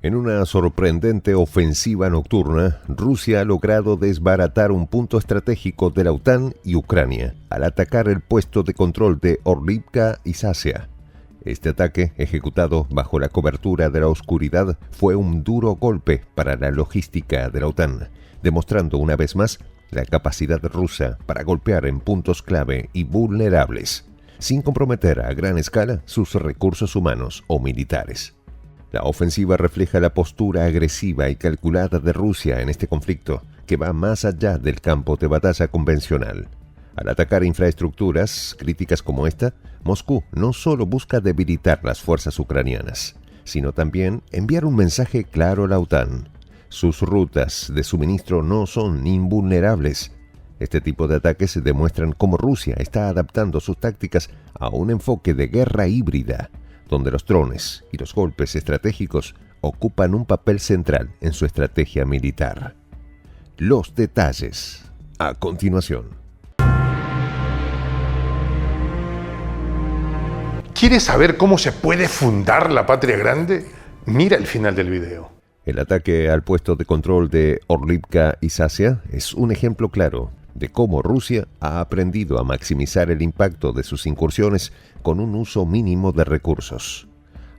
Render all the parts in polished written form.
En una sorprendente ofensiva nocturna, Rusia ha logrado desbaratar un punto estratégico de la OTAN y Ucrania al atacar el puesto de control de Orlivka y Sasia. Este ataque, ejecutado bajo la cobertura de la oscuridad, fue un duro golpe para la logística de la OTAN, demostrando una vez más la capacidad rusa para golpear en puntos clave y vulnerables, sin comprometer a gran escala sus recursos humanos o militares. La ofensiva refleja la postura agresiva y calculada de Rusia en este conflicto, que va más allá del campo de batalla convencional. Al atacar infraestructuras críticas como esta, Moscú no solo busca debilitar las fuerzas ucranianas, sino también enviar un mensaje claro a la OTAN. Sus rutas de suministro no son invulnerables. Este tipo de ataques demuestran cómo Rusia está adaptando sus tácticas a un enfoque de guerra híbrida, donde los drones y los golpes estratégicos ocupan un papel central en su estrategia militar. Los detalles, a continuación. ¿Quieres saber cómo se puede fundar la patria grande? Mira el final del video. El ataque al puesto de control de Orlivka y Sasia es un ejemplo claro de cómo Rusia ha aprendido a maximizar el impacto de sus incursiones con un uso mínimo de recursos.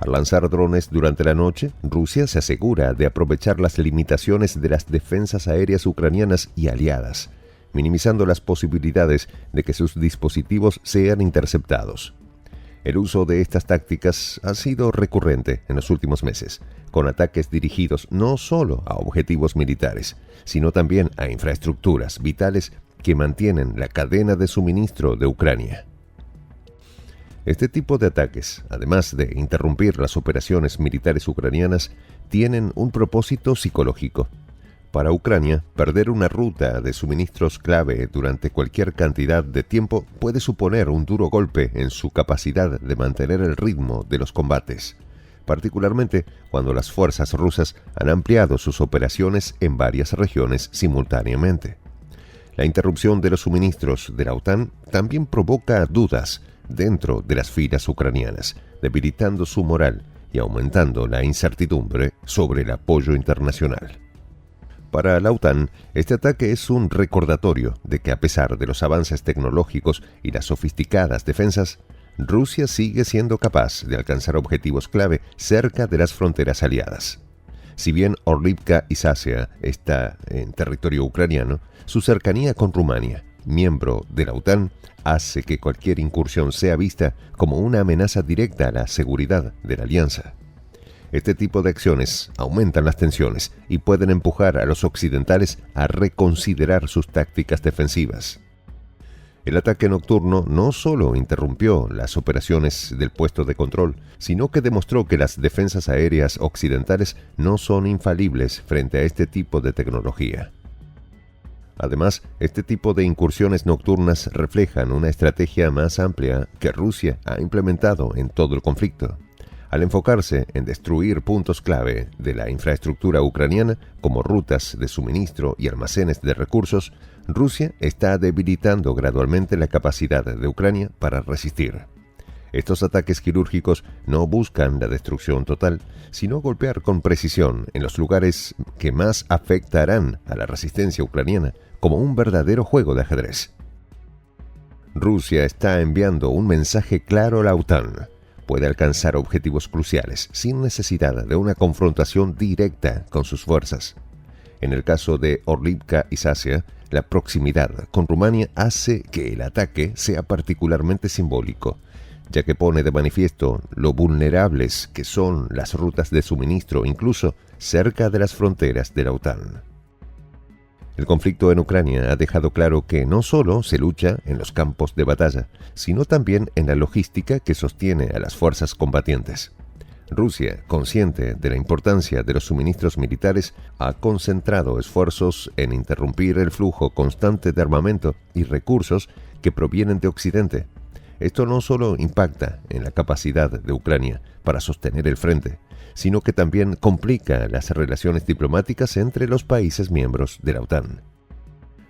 Al lanzar drones durante la noche, Rusia se asegura de aprovechar las limitaciones de las defensas aéreas ucranianas y aliadas, minimizando las posibilidades de que sus dispositivos sean interceptados. El uso de estas tácticas ha sido recurrente en los últimos meses, con ataques dirigidos no solo a objetivos militares, sino también a infraestructuras vitales que mantienen la cadena de suministro de Ucrania. Este tipo de ataques, además de interrumpir las operaciones militares ucranianas, tienen un propósito psicológico. Para Ucrania, perder una ruta de suministros clave durante cualquier cantidad de tiempo puede suponer un duro golpe en su capacidad de mantener el ritmo de los combates, particularmente cuando las fuerzas rusas han ampliado sus operaciones en varias regiones simultáneamente. La interrupción de los suministros de la OTAN también provoca dudas dentro de las filas ucranianas, debilitando su moral y aumentando la incertidumbre sobre el apoyo internacional. Para la OTAN, este ataque es un recordatorio de que a pesar de los avances tecnológicos y las sofisticadas defensas, Rusia sigue siendo capaz de alcanzar objetivos clave cerca de las fronteras aliadas. Si bien Orlivka y Sasia está en territorio ucraniano, su cercanía con Rumania, miembro de la OTAN, hace que cualquier incursión sea vista como una amenaza directa a la seguridad de la alianza. Este tipo de acciones aumentan las tensiones y pueden empujar a los occidentales a reconsiderar sus tácticas defensivas. El ataque nocturno no solo interrumpió las operaciones del puesto de control, sino que demostró que las defensas aéreas occidentales no son infalibles frente a este tipo de tecnología. Además, este tipo de incursiones nocturnas reflejan una estrategia más amplia que Rusia ha implementado en todo el conflicto. Al enfocarse en destruir puntos clave de la infraestructura ucraniana, como rutas de suministro y almacenes de recursos, Rusia está debilitando gradualmente la capacidad de Ucrania para resistir. Estos ataques quirúrgicos no buscan la destrucción total, sino golpear con precisión en los lugares que más afectarán a la resistencia ucraniana, como un verdadero juego de ajedrez. Rusia está enviando un mensaje claro a la OTAN. Puede alcanzar objetivos cruciales sin necesidad de una confrontación directa con sus fuerzas. En el caso de Orlivka y Sasia, la proximidad con Rumania hace que el ataque sea particularmente simbólico, ya que pone de manifiesto lo vulnerables que son las rutas de suministro incluso cerca de las fronteras de la OTAN. El conflicto en Ucrania ha dejado claro que no solo se lucha en los campos de batalla, sino también en la logística que sostiene a las fuerzas combatientes. Rusia, consciente de la importancia de los suministros militares, ha concentrado esfuerzos en interrumpir el flujo constante de armamento y recursos que provienen de Occidente. Esto no solo impacta en la capacidad de Ucrania para sostener el frente, sino que también complica las relaciones diplomáticas entre los países miembros de la OTAN.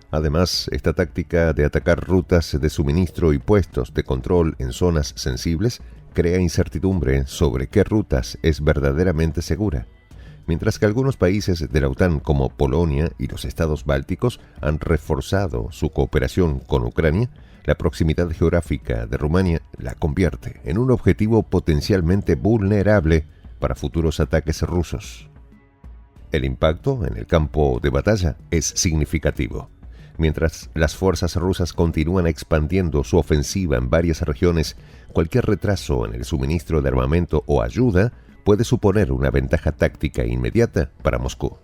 Además, esta táctica de atacar rutas de suministro y puestos de control en zonas sensibles crea incertidumbre sobre qué rutas es verdaderamente segura. Mientras que algunos países de la OTAN como Polonia y los estados bálticos han reforzado su cooperación con Ucrania, la proximidad geográfica de Rumania la convierte en un objetivo potencialmente vulnerable para futuros ataques rusos. El impacto en el campo de batalla es significativo. Mientras las fuerzas rusas continúan expandiendo su ofensiva en varias regiones, cualquier retraso en el suministro de armamento o ayuda puede suponer una ventaja táctica inmediata para Moscú.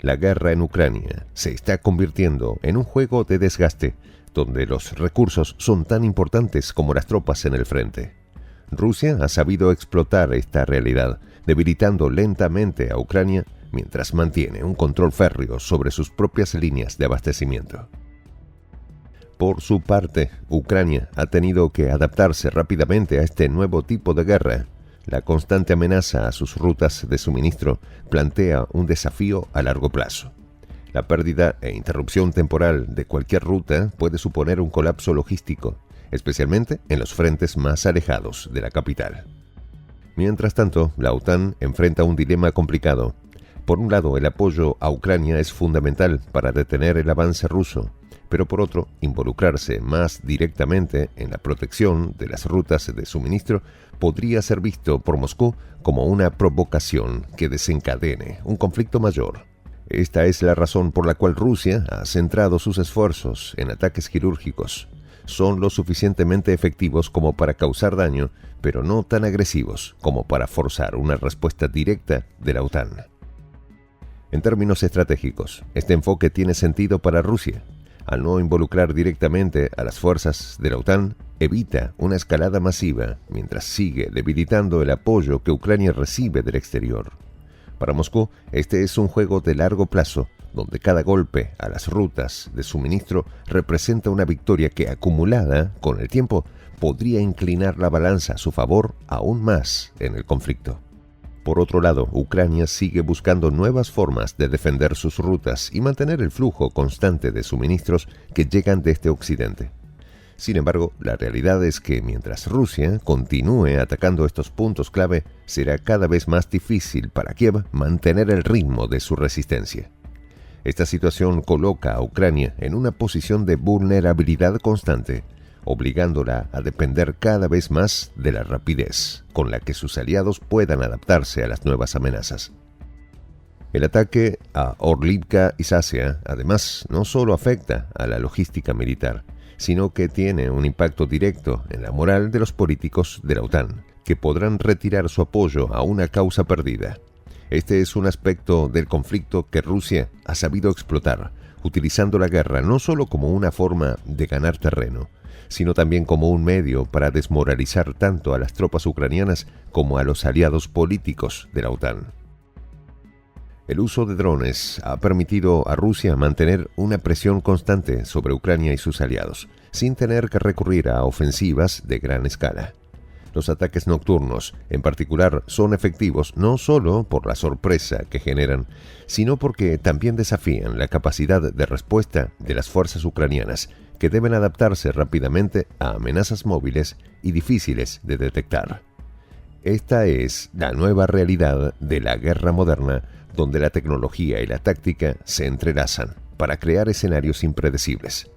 La guerra en Ucrania se está convirtiendo en un juego de desgaste, donde los recursos son tan importantes como las tropas en el frente. Rusia ha sabido explotar esta realidad, debilitando lentamente a Ucrania mientras mantiene un control férreo sobre sus propias líneas de abastecimiento. Por su parte, Ucrania ha tenido que adaptarse rápidamente a este nuevo tipo de guerra. La constante amenaza a sus rutas de suministro plantea un desafío a largo plazo. La pérdida e interrupción temporal de cualquier ruta puede suponer un colapso logístico, especialmente en los frentes más alejados de la capital. Mientras tanto, la OTAN enfrenta un dilema complicado. Por un lado, el apoyo a Ucrania es fundamental para detener el avance ruso, pero por otro, involucrarse más directamente en la protección de las rutas de suministro podría ser visto por Moscú como una provocación que desencadene un conflicto mayor. Esta es la razón por la cual Rusia ha centrado sus esfuerzos en ataques quirúrgicos. Son lo suficientemente efectivos como para causar daño, pero no tan agresivos como para forzar una respuesta directa de la OTAN. En términos estratégicos, este enfoque tiene sentido para Rusia. Al no involucrar directamente a las fuerzas de la OTAN, evita una escalada masiva mientras sigue debilitando el apoyo que Ucrania recibe del exterior. Para Moscú, este es un juego de largo plazo, donde cada golpe a las rutas de suministro representa una victoria que, acumulada con el tiempo, podría inclinar la balanza a su favor aún más en el conflicto. Por otro lado, Ucrania sigue buscando nuevas formas de defender sus rutas y mantener el flujo constante de suministros que llegan desde Occidente. Sin embargo, la realidad es que mientras Rusia continúe atacando estos puntos clave, será cada vez más difícil para Kiev mantener el ritmo de su resistencia. Esta situación coloca a Ucrania en una posición de vulnerabilidad constante, obligándola a depender cada vez más de la rapidez con la que sus aliados puedan adaptarse a las nuevas amenazas. El ataque a Orlivka y Sasia, además, no solo afecta a la logística militar, sino que tiene un impacto directo en la moral de los políticos de la OTAN, que podrán retirar su apoyo a una causa perdida. Este es un aspecto del conflicto que Rusia ha sabido explotar, utilizando la guerra no solo como una forma de ganar terreno, sino también como un medio para desmoralizar tanto a las tropas ucranianas como a los aliados políticos de la OTAN. El uso de drones ha permitido a Rusia mantener una presión constante sobre Ucrania y sus aliados, sin tener que recurrir a ofensivas de gran escala. Los ataques nocturnos, en particular, son efectivos no solo por la sorpresa que generan, sino porque también desafían la capacidad de respuesta de las fuerzas ucranianas, que deben adaptarse rápidamente a amenazas móviles y difíciles de detectar. Esta es la nueva realidad de la guerra moderna, donde la tecnología y la táctica se entrelazan para crear escenarios impredecibles.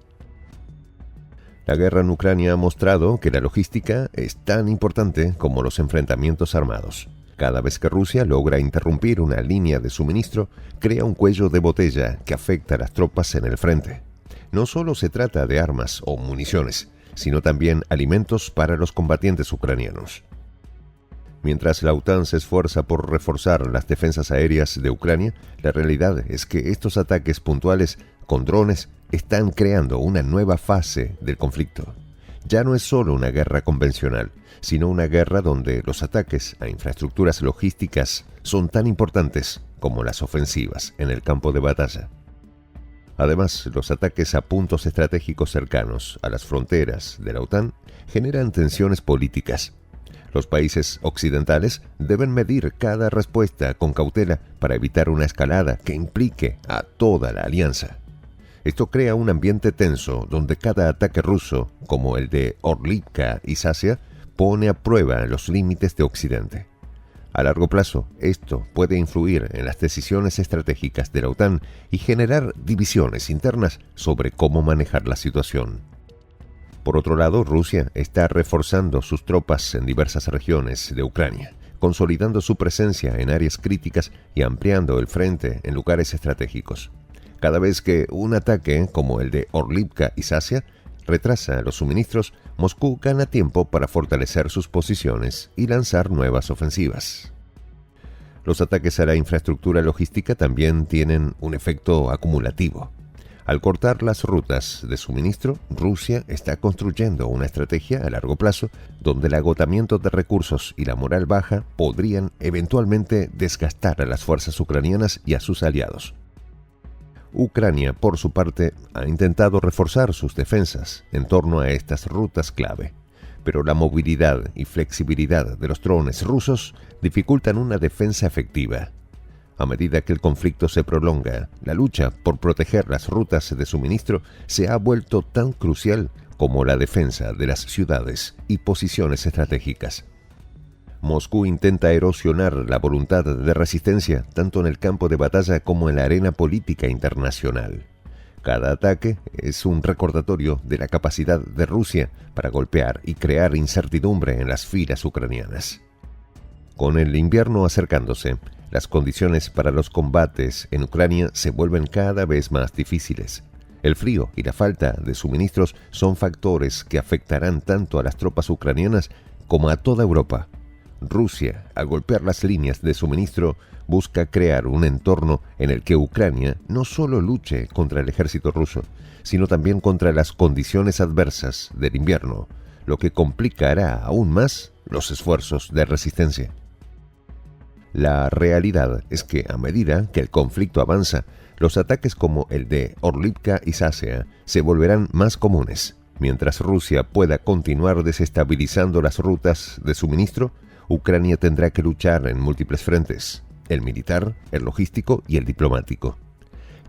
La guerra en Ucrania ha mostrado que la logística es tan importante como los enfrentamientos armados. Cada vez que Rusia logra interrumpir una línea de suministro, crea un cuello de botella que afecta a las tropas en el frente. No solo se trata de armas o municiones, sino también alimentos para los combatientes ucranianos. Mientras la OTAN se esfuerza por reforzar las defensas aéreas de Ucrania, la realidad es que estos ataques puntuales con drones están creando una nueva fase del conflicto. Ya no es solo una guerra convencional, sino una guerra donde los ataques a infraestructuras logísticas son tan importantes como las ofensivas en el campo de batalla. Además, los ataques a puntos estratégicos cercanos a las fronteras de la OTAN generan tensiones políticas. Los países occidentales deben medir cada respuesta con cautela para evitar una escalada que implique a toda la alianza. Esto crea un ambiente tenso donde cada ataque ruso, como el de Orlivka y Sasia, pone a prueba los límites de Occidente. A largo plazo, esto puede influir en las decisiones estratégicas de la OTAN y generar divisiones internas sobre cómo manejar la situación. Por otro lado, Rusia está reforzando sus tropas en diversas regiones de Ucrania, consolidando su presencia en áreas críticas y ampliando el frente en lugares estratégicos. Cada vez que un ataque, como el de Orlivka y Sasia, retrasa los suministros, Moscú gana tiempo para fortalecer sus posiciones y lanzar nuevas ofensivas. Los ataques a la infraestructura logística también tienen un efecto acumulativo. Al cortar las rutas de suministro, Rusia está construyendo una estrategia a largo plazo donde el agotamiento de recursos y la moral baja podrían eventualmente desgastar a las fuerzas ucranianas y a sus aliados. Ucrania, por su parte, ha intentado reforzar sus defensas en torno a estas rutas clave, pero la movilidad y flexibilidad de los drones rusos dificultan una defensa efectiva. A medida que el conflicto se prolonga, la lucha por proteger las rutas de suministro se ha vuelto tan crucial como la defensa de las ciudades y posiciones estratégicas. Moscú intenta erosionar la voluntad de resistencia tanto en el campo de batalla como en la arena política internacional. Cada ataque es un recordatorio de la capacidad de Rusia para golpear y crear incertidumbre en las filas ucranianas. Con el invierno acercándose, las condiciones para los combates en Ucrania se vuelven cada vez más difíciles. El frío y la falta de suministros son factores que afectarán tanto a las tropas ucranianas como a toda Europa. Rusia, al golpear las líneas de suministro, busca crear un entorno en el que Ucrania no solo luche contra el ejército ruso, sino también contra las condiciones adversas del invierno, lo que complicará aún más los esfuerzos de resistencia. La realidad es que a medida que el conflicto avanza, los ataques como el de Orlivka y Sasia se volverán más comunes. Mientras Rusia pueda continuar desestabilizando las rutas de suministro, Ucrania tendrá que luchar en múltiples frentes: el militar, el logístico y el diplomático.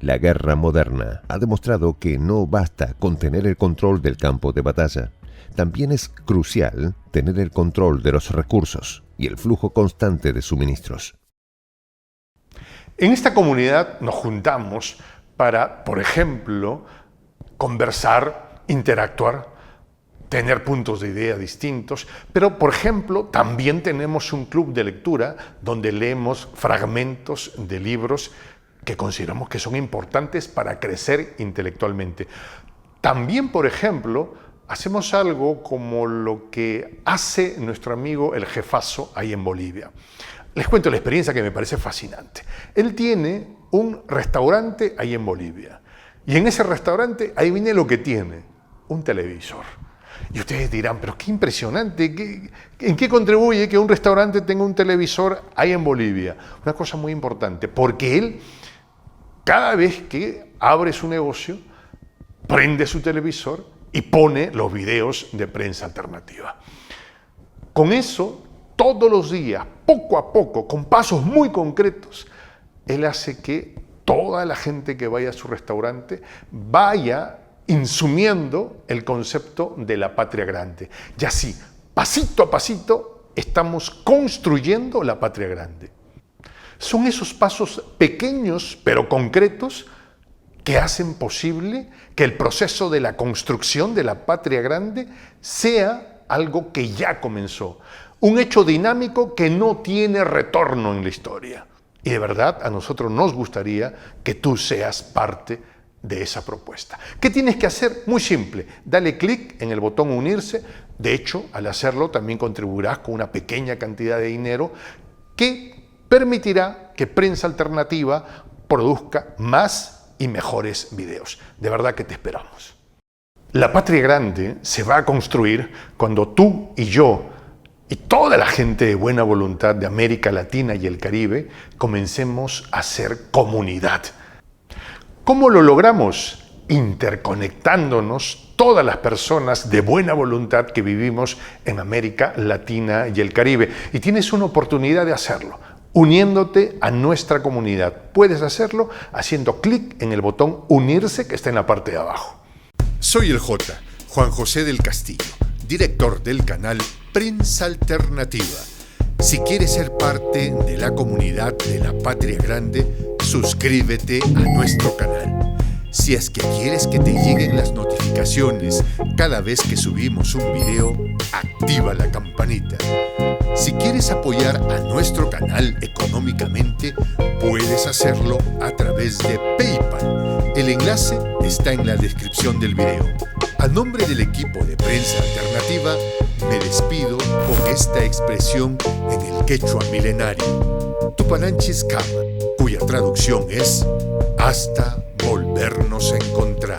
La guerra moderna ha demostrado que no basta con tener el control del campo de batalla. También es crucial tener el control de los recursos y el flujo constante de suministros. En esta comunidad nos juntamos para, por ejemplo, conversar, interactuar, tener puntos de idea distintos, pero, por ejemplo, también tenemos un club de lectura donde leemos fragmentos de libros que consideramos que son importantes para crecer intelectualmente. También, por ejemplo, hacemos algo como lo que hace nuestro amigo el jefazo ahí en Bolivia. Les cuento la experiencia que me parece fascinante. Él tiene un restaurante ahí en Bolivia y en ese restaurante, ahí viene lo que tiene: un televisor. Y ustedes dirán, pero qué impresionante, ¿en qué contribuye que un restaurante tenga un televisor ahí en Bolivia? Una cosa muy importante, porque él, cada vez que abre su negocio, prende su televisor y pone los videos de prensa alternativa. Con eso, todos los días, poco a poco, con pasos muy concretos, él hace que toda la gente que vaya a su restaurante vaya insumiendo el concepto de la patria grande. Y así, pasito a pasito, estamos construyendo la patria grande. Son esos pasos pequeños pero concretos que hacen posible que el proceso de la construcción de la patria grande sea algo que ya comenzó, un hecho dinámico que no tiene retorno en la historia. Y de verdad, a nosotros nos gustaría que tú seas parte de esa propuesta. ¿Qué tienes que hacer? Muy simple, dale clic en el botón unirse. De hecho, al hacerlo también contribuirás con una pequeña cantidad de dinero que permitirá que Prensa Alternativa produzca más y mejores videos. De verdad que te esperamos. La patria grande se va a construir cuando tú y yo y toda la gente de buena voluntad de América Latina y el Caribe comencemos a ser comunidad. ¿Cómo lo logramos? Interconectándonos todas las personas de buena voluntad que vivimos en América Latina y el Caribe. Y tienes una oportunidad de hacerlo, uniéndote a nuestra comunidad. Puedes hacerlo haciendo clic en el botón unirse que está en la parte de abajo. Soy el J, Juan José del Castillo, director del canal Prensa Alternativa. Si quieres ser parte de la comunidad de la Patria Grande, suscríbete a nuestro canal. Si es que quieres que te lleguen las notificaciones cada vez que subimos un video, activa la campanita. Si quieres apoyar a nuestro canal económicamente, puedes hacerlo a través de PayPal. El enlace está en la descripción del video. A nombre del equipo de Prensa Alternativa, me despido con esta expresión en el quechua milenario, Tupananchis Kama, cuya traducción es hasta volvernos a encontrar.